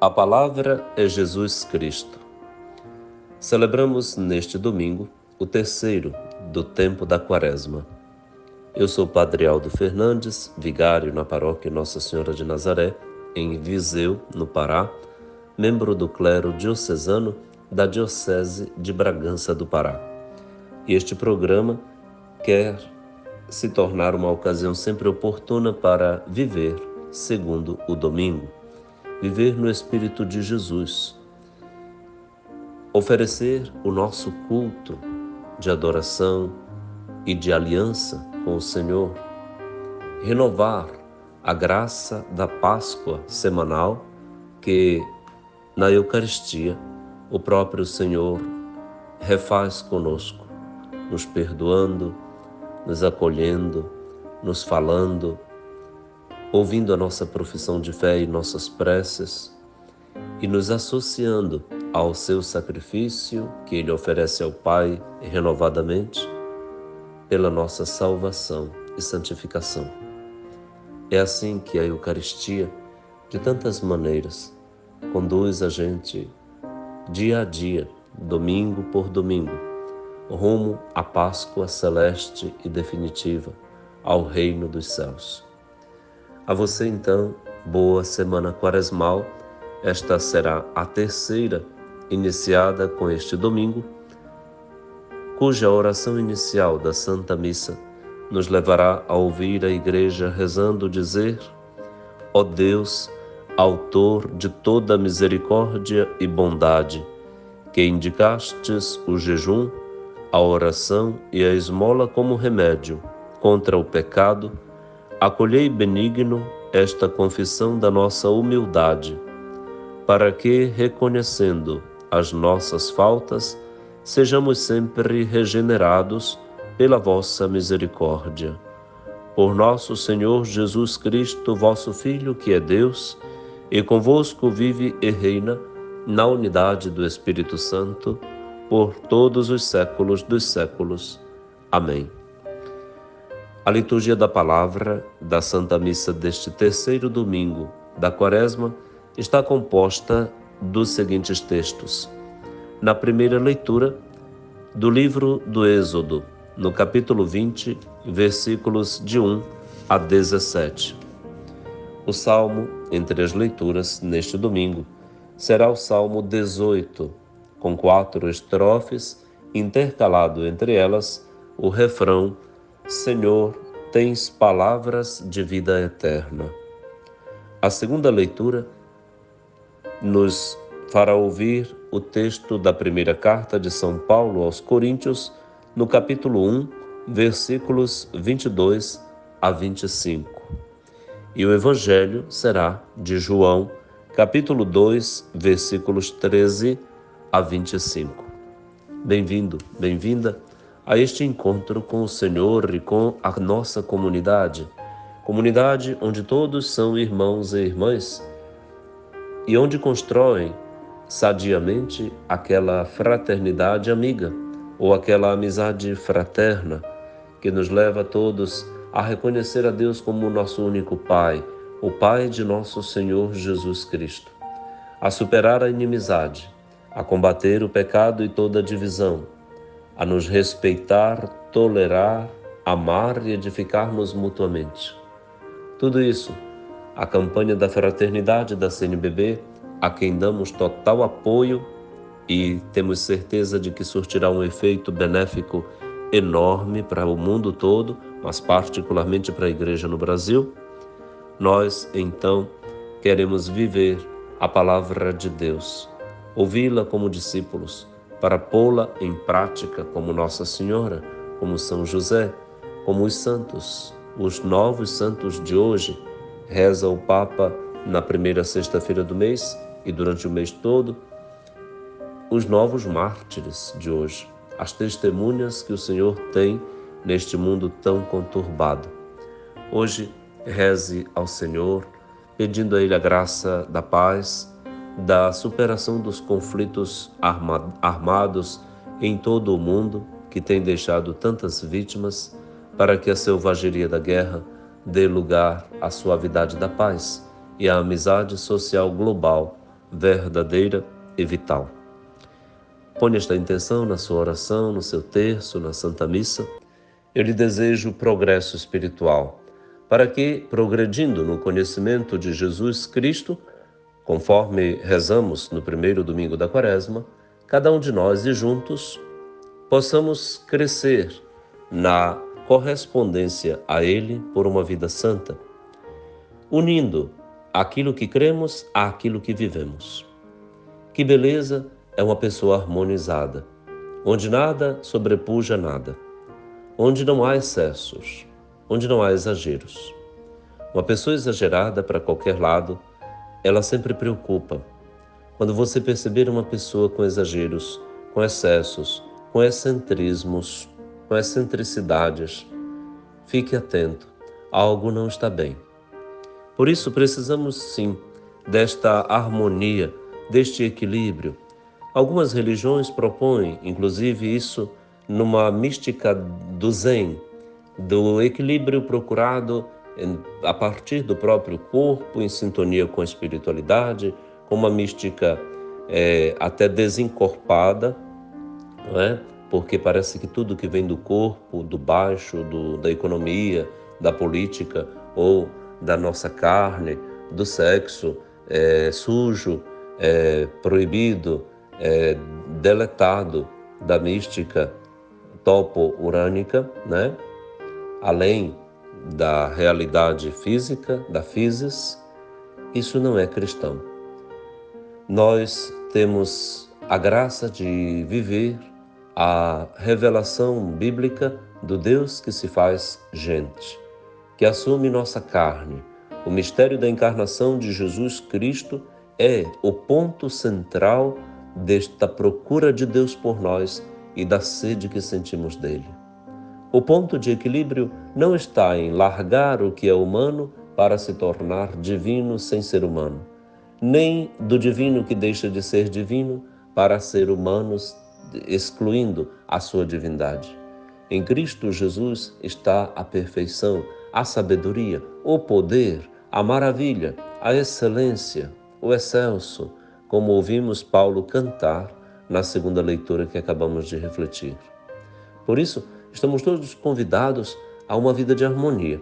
A palavra é Jesus Cristo. Celebramos neste domingo o terceiro do tempo da Quaresma. Eu sou o Padre Aldo Fernandes, vigário na paróquia Nossa Senhora de Nazaré, em Viseu, no Pará, membro do clero diocesano da Diocese de Bragança do Pará. E este programa quer se tornar uma ocasião sempre oportuna para viver segundo o domingo, viver no Espírito de Jesus, oferecer o nosso culto de adoração e de aliança com o Senhor, renovar a graça da Páscoa semanal que, na Eucaristia, o próprio Senhor refaz conosco, nos perdoando, nos acolhendo, nos falando, ouvindo a nossa profissão de fé e nossas preces e nos associando ao seu sacrifício que Ele oferece ao Pai renovadamente pela nossa salvação e santificação. É assim que a Eucaristia, de tantas maneiras, conduz a gente dia a dia, domingo por domingo, rumo à Páscoa celeste e definitiva, ao reino dos céus. A você, então, boa semana quaresmal. Esta será a terceira, iniciada com este domingo, cuja oração inicial da Santa Missa nos levará a ouvir a Igreja rezando dizer: ó Deus, autor de toda misericórdia e bondade, que indicastes o jejum, a oração e a esmola como remédio contra o pecado, acolhei benigno esta confissão da nossa humildade, para que, reconhecendo as nossas faltas, sejamos sempre regenerados pela vossa misericórdia. Por nosso Senhor Jesus Cristo, vosso Filho, que é Deus, e convosco vive e reina na unidade do Espírito Santo, por todos os séculos dos séculos. Amém. A liturgia da palavra da Santa Missa deste terceiro domingo da Quaresma está composta dos seguintes textos. Na primeira leitura do livro do Êxodo, no capítulo 20, versículos de 1 a 17. O salmo entre as leituras neste domingo será o Salmo 18, com 4 estrofes, intercalado entre elas o refrão: Senhor, tens palavras de vida eterna. A segunda leitura nos fará ouvir o texto da primeira carta de São Paulo aos Coríntios, no capítulo 1, versículos 22 a 25. E o Evangelho será de João, capítulo 2, versículos 13 a 25. Bem-vindo, bem-vinda a este encontro com o Senhor e com a nossa comunidade onde todos são irmãos e irmãs e onde constroem sadiamente aquela fraternidade amiga ou aquela amizade fraterna que nos leva a todos a reconhecer a Deus como o nosso único Pai, o Pai de nosso Senhor Jesus Cristo, a superar a inimizade, a combater o pecado e toda a divisão, a nos respeitar, tolerar, amar e edificar-nos mutuamente. Tudo isso, a campanha da fraternidade da CNBB, a quem damos total apoio e temos certeza de que surtirá um efeito benéfico enorme para o mundo todo, mas particularmente para a Igreja no Brasil. Nós, então, queremos viver a palavra de Deus, ouvi-la como discípulos, para pô-la em prática como Nossa Senhora, como São José, como os santos, os novos santos de hoje. Reza o Papa na primeira sexta-feira do mês e durante o mês todo, os novos mártires de hoje, as testemunhas que o Senhor tem neste mundo tão conturbado. Hoje, reze ao Senhor, pedindo a Ele a graça da paz, da superação dos conflitos armados em todo o mundo, que tem deixado tantas vítimas, para que a selvageria da guerra dê lugar à suavidade da paz e à amizade social global verdadeira e vital. Ponha esta intenção na sua oração, no seu terço, na Santa Missa. Eu lhe desejo progresso espiritual, para que, progredindo no conhecimento de Jesus Cristo, conforme rezamos no primeiro domingo da Quaresma, cada um de nós e juntos possamos crescer na correspondência a Ele por uma vida santa, unindo aquilo que cremos àquilo que vivemos. Que beleza é uma pessoa harmonizada, onde nada sobrepuja nada, onde não há excessos, onde não há exageros. Uma pessoa exagerada para qualquer lado, ela sempre preocupa. Quando você perceber uma pessoa com exageros, com excessos, com excentrismos, com excentricidades, fique atento, algo não está bem. Por isso precisamos sim desta harmonia, deste equilíbrio. Algumas religiões propõem, inclusive, isso numa mística do Zen, do equilíbrio procurado a partir do próprio corpo, em sintonia com a espiritualidade, com uma mística até desencorpada, não é? Porque parece que tudo que vem do corpo, do baixo, da economia, da política ou da nossa carne, do sexo, é sujo, é proibido, é deletado da mística topo-urânica, né? Além da realidade física, da physis. Isso não é cristão. Nós temos a graça de viver a revelação bíblica do Deus que se faz gente, que assume nossa carne. O mistério da encarnação de Jesus Cristo é o ponto central desta procura de Deus por nós e da sede que sentimos dele. O ponto de equilíbrio não está em largar o que é humano para se tornar divino sem ser humano, nem do divino que deixa de ser divino para ser humano, excluindo a sua divindade. Em Cristo Jesus está a perfeição, a sabedoria, o poder, a maravilha, a excelência, o excelso, como ouvimos Paulo cantar na segunda leitura que acabamos de refletir. Por isso, estamos todos convidados a uma vida de harmonia.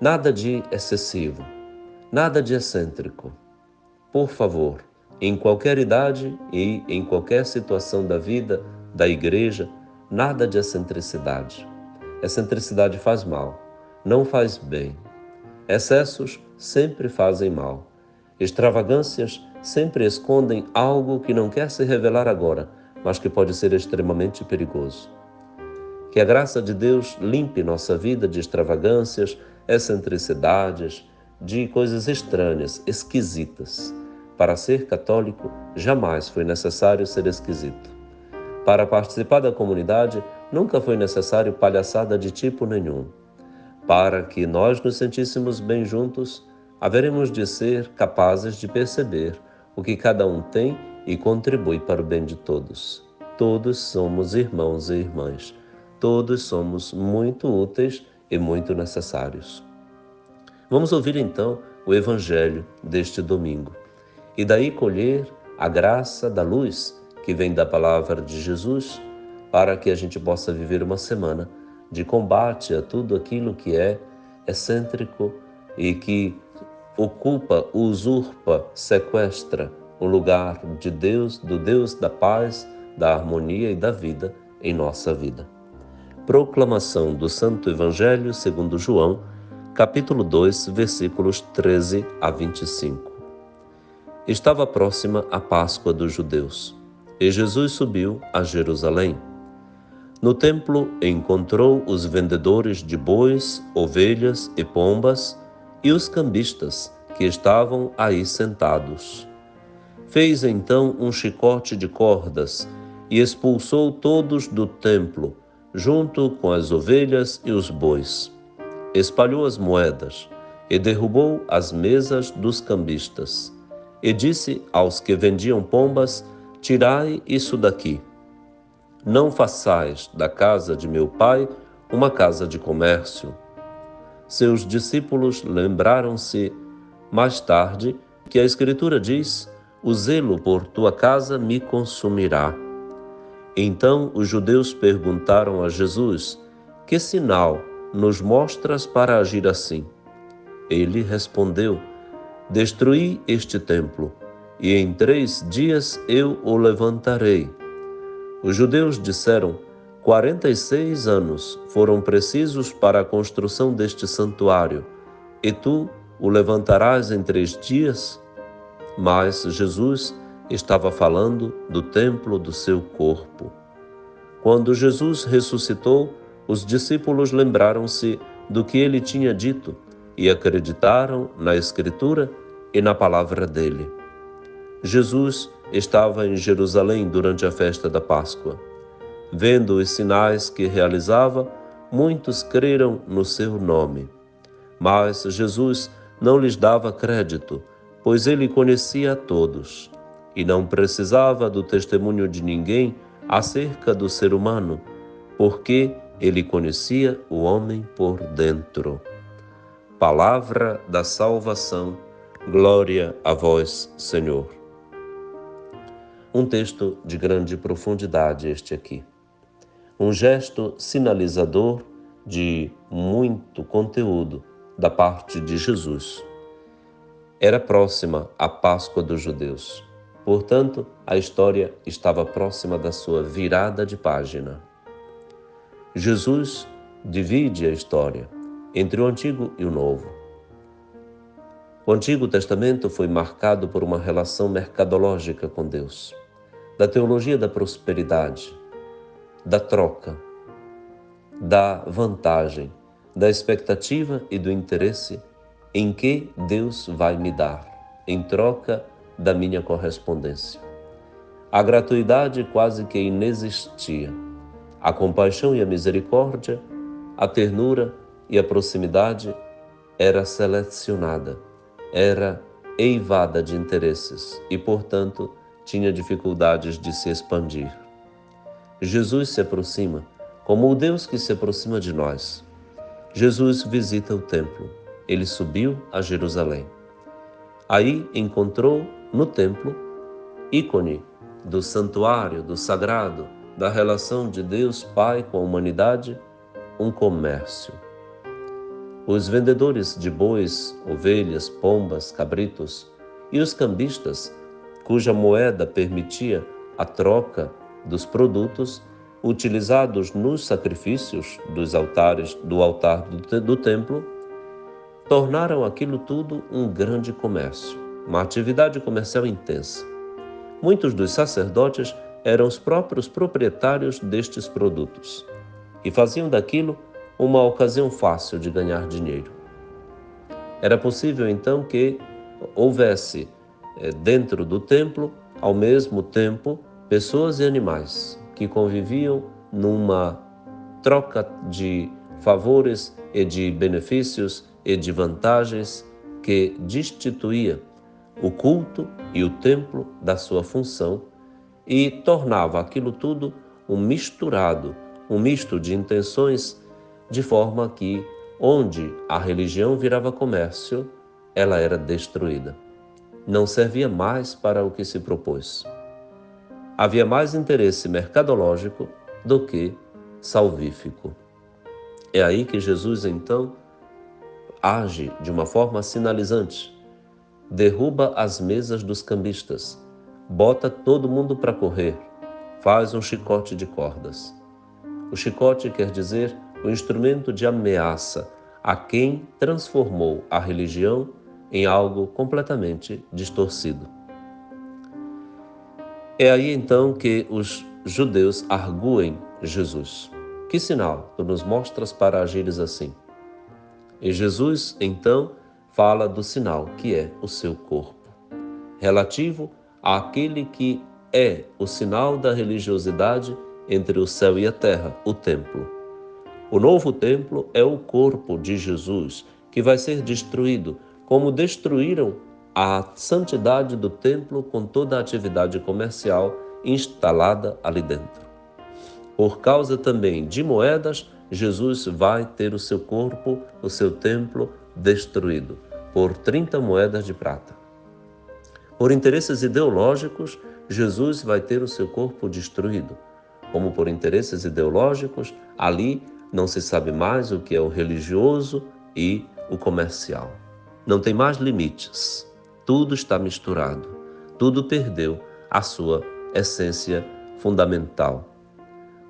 Nada de excessivo, nada de excêntrico. Por favor, em qualquer idade e em qualquer situação da vida, da igreja, nada de excentricidade. Excentricidade faz mal, não faz bem. Excessos sempre fazem mal. Extravagâncias sempre escondem algo que não quer se revelar agora, mas que pode ser extremamente perigoso. Que a graça de Deus limpe nossa vida de extravagâncias, excentricidades, de coisas estranhas, esquisitas. Para ser católico, jamais foi necessário ser esquisito. Para participar da comunidade, nunca foi necessário palhaçada de tipo nenhum. Para que nós nos sentíssemos bem juntos, haveremos de ser capazes de perceber o que cada um tem e contribui para o bem de todos. Todos somos irmãos e irmãs. Todos somos muito úteis e muito necessários. Vamos ouvir então o Evangelho deste domingo e daí colher a graça da luz que vem da palavra de Jesus para que a gente possa viver uma semana de combate a tudo aquilo que é excêntrico e que ocupa, usurpa, sequestra o lugar de Deus, do Deus da paz, da harmonia e da vida em nossa vida. Proclamação do Santo Evangelho segundo João, capítulo 2, versículos 13 a 25. Estava próxima a Páscoa dos judeus, e Jesus subiu a Jerusalém. No templo encontrou os vendedores de bois, ovelhas e pombas e os cambistas que estavam aí sentados. Fez então um chicote de cordas e expulsou todos do templo, junto com as ovelhas e os bois. Espalhou as moedas e derrubou as mesas dos cambistas. E disse aos que vendiam pombas: tirai isso daqui. Não façais da casa de meu pai uma casa de comércio. Seus discípulos lembraram-se mais tarde que a Escritura diz: o zelo por tua casa me consumirá. Então os judeus perguntaram a Jesus: que sinal nos mostras para agir assim? Ele respondeu: destruí este templo, e em 3 dias eu o levantarei. Os judeus disseram: 46 anos foram precisos para a construção deste santuário, e tu o levantarás em 3 dias? Mas Jesus estava falando do templo do seu corpo. Quando Jesus ressuscitou, os discípulos lembraram-se do que ele tinha dito e acreditaram na Escritura e na palavra dele. Jesus estava em Jerusalém durante a festa da Páscoa. Vendo os sinais que realizava, muitos creram no seu nome. Mas Jesus não lhes dava crédito, pois ele conhecia a todos, e não precisava do testemunho de ninguém acerca do ser humano, porque ele conhecia o homem por dentro. Palavra da salvação, glória a vós, Senhor. Um texto de grande profundidade este aqui. Um gesto sinalizador de muito conteúdo da parte de Jesus. Era próxima a Páscoa dos judeus. Portanto, a história estava próxima da sua virada de página. Jesus divide a história entre o Antigo e o Novo. O Antigo Testamento foi marcado por uma relação mercadológica com Deus, da teologia da prosperidade, da troca, da vantagem, da expectativa e do interesse em que Deus vai me dar, em troca da minha correspondência. A gratuidade quase que inexistia. A compaixão e a misericórdia, a ternura e a proximidade era selecionada, era eivada de interesses e, portanto, tinha dificuldades de se expandir. Jesus se aproxima como o Deus que se aproxima de nós. Jesus visita o templo. Ele subiu a Jerusalém. Aí encontrou no templo, ícone do santuário, do sagrado, da relação de Deus Pai com a humanidade, um comércio. Os vendedores de bois, ovelhas, pombas, cabritos e os cambistas, cuja moeda permitia a troca dos produtos utilizados nos sacrifícios do altar do templo, tornaram aquilo tudo um grande comércio, uma atividade comercial intensa. Muitos dos sacerdotes eram os próprios proprietários destes produtos e faziam daquilo uma ocasião fácil de ganhar dinheiro. Era possível então que houvesse dentro do templo, ao mesmo tempo, pessoas e animais que conviviam numa troca de favores e de benefícios e de vantagens que destituía o culto e o templo da sua função e tornava aquilo tudo um misto de intenções, de forma que, onde a religião virava comércio, ela era destruída. Não servia mais para o que se propôs. Havia mais interesse mercadológico do que salvífico. É aí que Jesus, então, age de uma forma sinalizante. Derruba as mesas dos cambistas, bota todo mundo para correr, faz um chicote de cordas. O chicote quer dizer o instrumento de ameaça a quem transformou a religião em algo completamente distorcido. É aí então que os judeus arguem Jesus. Que sinal tu nos mostras para agires assim? E Jesus, então, fala do sinal que é o seu corpo, relativo àquele que é o sinal da religiosidade entre o céu e a terra, o templo. O novo templo é o corpo de Jesus, que vai ser destruído, como destruíram a santidade do templo com toda a atividade comercial instalada ali dentro. Por causa também de moedas, Jesus vai ter o seu corpo, o seu templo destruído por 30 moedas de prata. Por interesses ideológicos, Jesus vai ter o seu corpo destruído. Como por interesses ideológicos, ali não se sabe mais o que é o religioso e o comercial. Não tem mais limites. Tudo está misturado. Tudo perdeu a sua essência fundamental.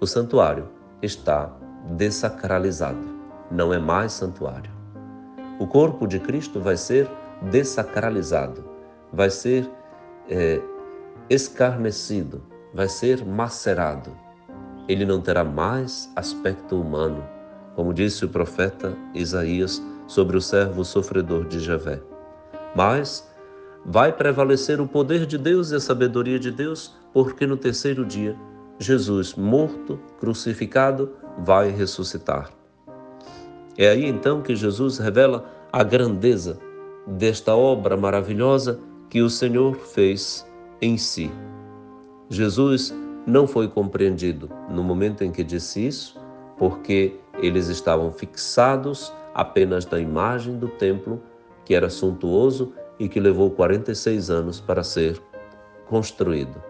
O santuário está dessacralizado. Não é mais santuário. O corpo de Cristo vai ser dessacralizado. Vai ser escarnecido. Vai ser macerado. Ele não terá mais aspecto humano, como disse o profeta Isaías sobre o servo sofredor de Javé. Mas vai prevalecer o poder de Deus e a sabedoria de Deus, porque no terceiro dia, Jesus, morto, crucificado, vai ressuscitar. É aí então que Jesus revela a grandeza desta obra maravilhosa que o Senhor fez em si. Jesus não foi compreendido no momento em que disse isso, porque eles estavam fixados apenas na imagem do templo, que era suntuoso e que levou 46 anos para ser construído.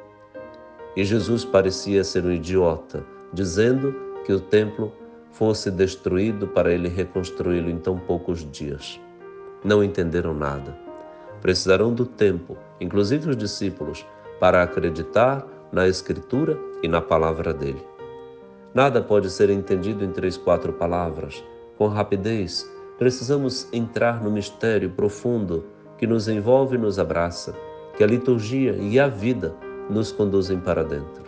E Jesus parecia ser um idiota, dizendo que o templo fosse destruído para ele reconstruí-lo em tão poucos dias. Não entenderam nada. Precisarão do tempo, inclusive os discípulos, para acreditar na Escritura e na palavra dele. Nada pode ser entendido em 3, 4 palavras. Com rapidez, precisamos entrar no mistério profundo que nos envolve e nos abraça, que a liturgia e a vida nos conduzem para dentro.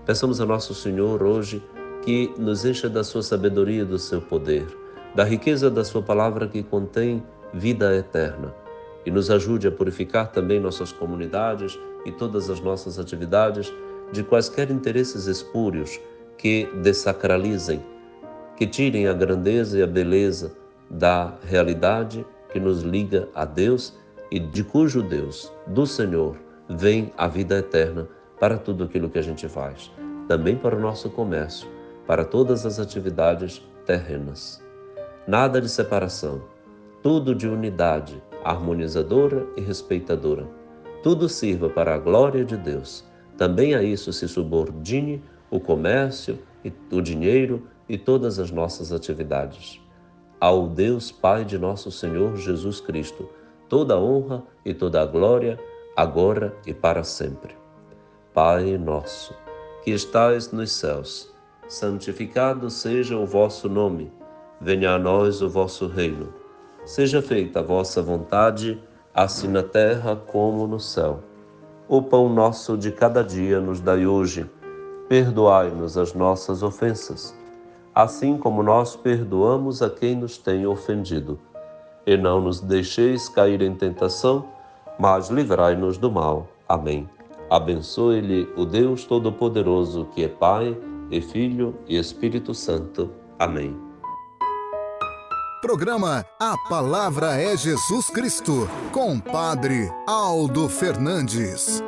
Peçamos a nosso Senhor hoje que nos encha da sua sabedoria e do seu poder, da riqueza da sua palavra que contém vida eterna, e nos ajude a purificar também nossas comunidades e todas as nossas atividades de quaisquer interesses espúrios que dessacralizem, que tirem a grandeza e a beleza da realidade que nos liga a Deus e de cujo Deus, do Senhor, vem a vida eterna para tudo aquilo que a gente faz, também para o nosso comércio, para todas as atividades terrenas. Nada de separação, tudo de unidade, harmonizadora e respeitadora. Tudo sirva para a glória de Deus. Também a isso se subordine o comércio, o dinheiro e todas as nossas atividades. Ao Deus Pai de nosso Senhor Jesus Cristo, toda a honra e toda a glória, agora e para sempre. Pai nosso, que estais nos céus, santificado seja o vosso nome. Venha a nós o vosso reino. Seja feita a vossa vontade, assim na terra como no céu. O pão nosso de cada dia nos dai hoje. Perdoai-nos as nossas ofensas, assim como nós perdoamos a quem nos tem ofendido. E não nos deixeis cair em tentação, mas livrai-nos do mal. Amém. Abençoe-lhe o Deus Todo-Poderoso, que é Pai, e Filho e Espírito Santo. Amém. Programa A Palavra é Jesus Cristo, com Padre Aldo Fernandes.